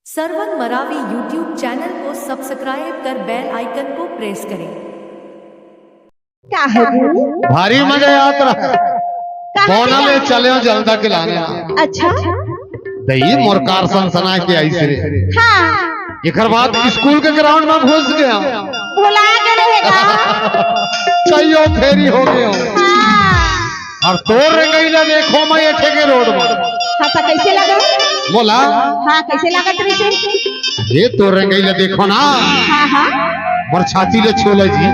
Sarwan Maravi YouTube channel को subscribe कर bell icon को प्रेस करें। क्या है भारी मजा याद रहा कौन ले चले हो जल्दा के लाने अच्छा दही मोरकार सनसना के आई से हाँ एकर बाद स्कूल के ग्राउंड में घुस गया भुला गए कईयो फेरी हो गए हाँ और तोड़ गई ना देखो मैं एठे के रोड में हाँ तो कैसे लगा बोला हाँ कैसे लगा तुझे ये तोड़ गई ना देखो ना हाँ हाँ मोर छाती ले छोले जी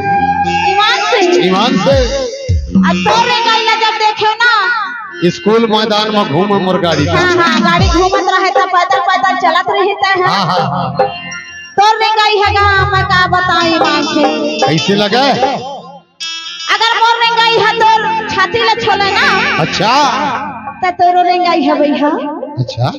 ईमान से अब तो रेंगाइला जब देखे ना स्कूल मैदान में घूम मोर गाड़ी हाँ हाँ गाड़ी घूमत रहे तो पैदल पैदल चलत रहता है हाँ हाँ तो रेंगाई है गा मैं का बताई ईमान से कैसे लगा अगर मोर रेंगाई है तो छाती ले छोले ना अच्छा तो तोरो रेंगाई है भैया अच्छा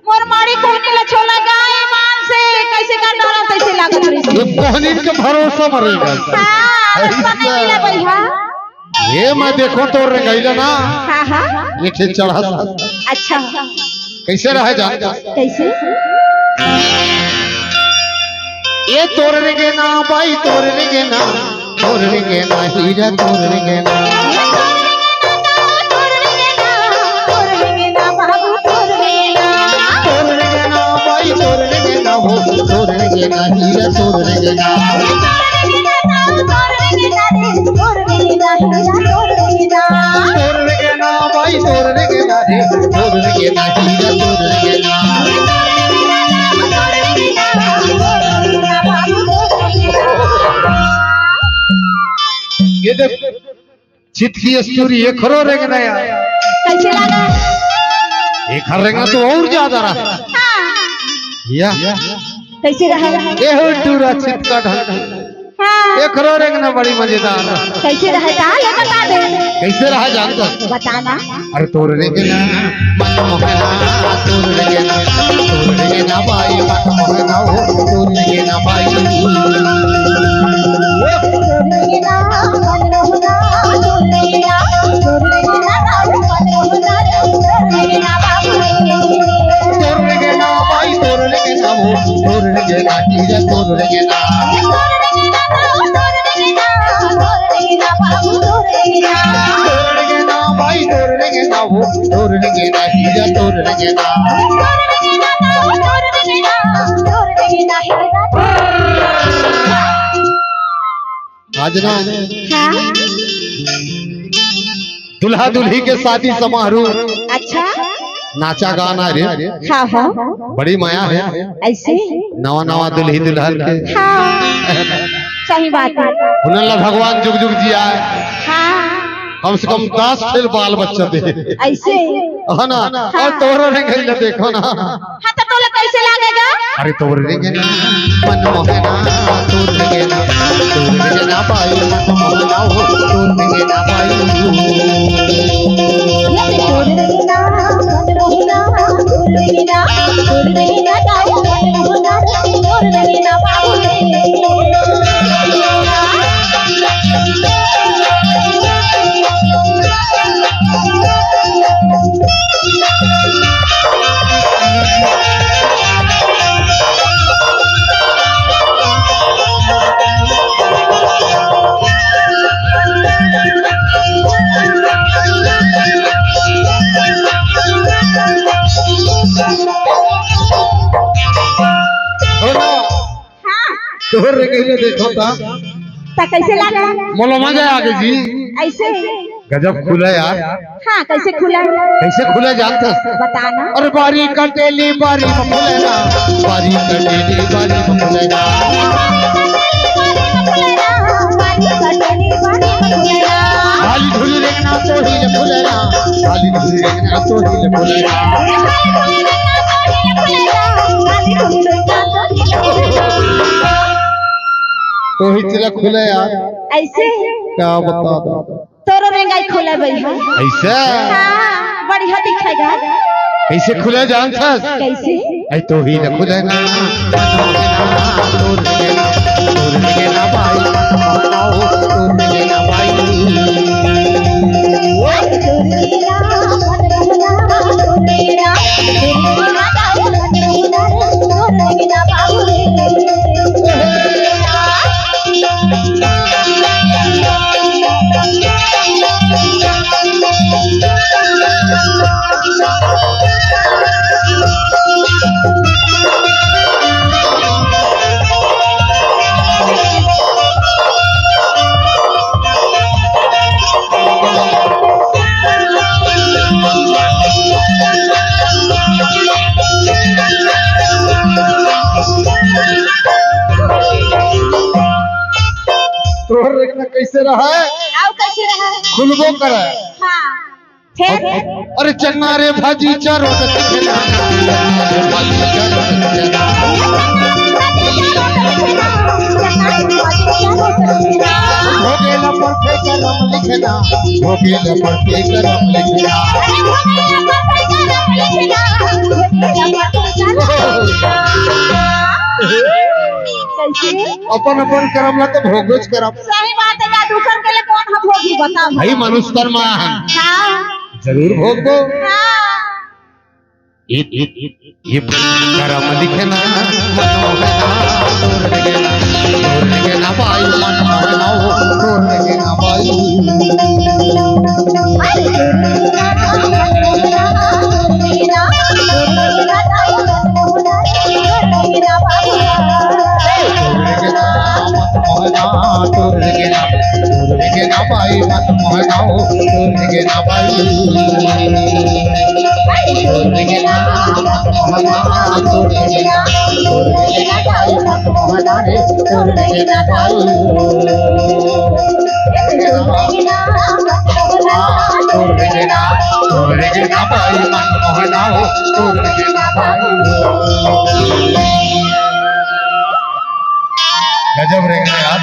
मोर मारी कोनी ले छोले गा ईमान से कैसे का डरा कैसे लागत रही ये कोहनी के भरोसा मरेगा हाँ नहीं ले भैया ये मैं देखो तो रेंगाइला ना हाँ हाँ ये ठीक चढ़ा अच्छा कैसे रह जाएगा कैसे ये तोड़ने के ना भाई तोड़ने के ना हीरा तोड़ने के ना तोड़ने के ना भाई तोड़ने के ना हो तोड़ने के ना हीरा तोड़ने के ना तोड़ने के ना भाई तोड़ने के ना रे तोड़ने के ना हीरा तोड़ने के ना ये देख चित की स्टोरी ये खरो रहेगा ना यार कैसे लगा ये खर रहेगा तो और ज्यादा रहा या कैसे रहा ये हो टूरा चित का ढंग हाँ ये खरो रहेगा ना बड़ी मजेदार कैसे रहा था ये बता दे कैसे रहा जानता बताना अरे तोड़ने के ना मन मोहना तोड़ने के ना भाई मन मोहना हो तोड़ने के ना भाई तोड़ने के ना भाई तोड़ने के ना हो तोड़ने के ना हीरा तोड़ने के ना तोड़ने के ना भाई तोड़ने के ना हो तोड़ने के ना हीरा तोड़ने के ना आज ना दुल्हा दुल्ही के शादी समारोह अच्छा नाचा गाना रे हाँ हाँ बड़ी माया है ऐसे नवा नवा दुल्ही दुल्हन के हाँ सही बात है उन्हें भगवान जुग जुग जी आए हाँ कम से कम 10 फिर बाल बच्चा दे ऐसे है ना और तोरो रे गई देखो ना हाँ तो तोले कैसे लगेगा अरे तोर रे के ना मन मोहना तोर रे के ना पाई मन मोहना हो तोर रे के ना पाई तोर रे के देखो ता कैसे लगा मोलो मजा आ गई जी ऐसे गजब खुला यार हाँ कैसे खुला कैसे खुला जानता बताना और बारी कटेली बारी में खुलेगा बारी कटेली बारी में खुलेगा खाली धुली लेना तो ही ले खुलेगा खाली धुली लेना तो ही ले खुलेगा तो ही चला खुले यार ऐसे क्या बता दो तोरो रेंगाई खोले भैया ऐसे हाँ बढ़िया दिखेगा कैसे खुले जानता कैसे ऐ तो ही न खुलेगा तोड़ लेना भाई तोड़ लेना भाई कैसे रहा है आओ कैसे रहा है खुलबो करे हाँ फिर अरे चन्ना रे भाजी चारों दिखेला चन्ना रे भाजी चारों दिखेला भोगेला पर के करम लिखना भोगेला पर के करम लिखना अपन अपन करम ला तो भोगोच करम सही बात है दूसर के लिए कौन हम होगी बताओ भाई मनुष्य कर्मा हाँ जरूर भोग दो हाँ ये करम लिखना मनोहरा तोर लिखना भाई मनोहरा तोर लिखना भाई तोर लिखना भाई मनोहरा तोर लिखना भाई गजब रेंगे यार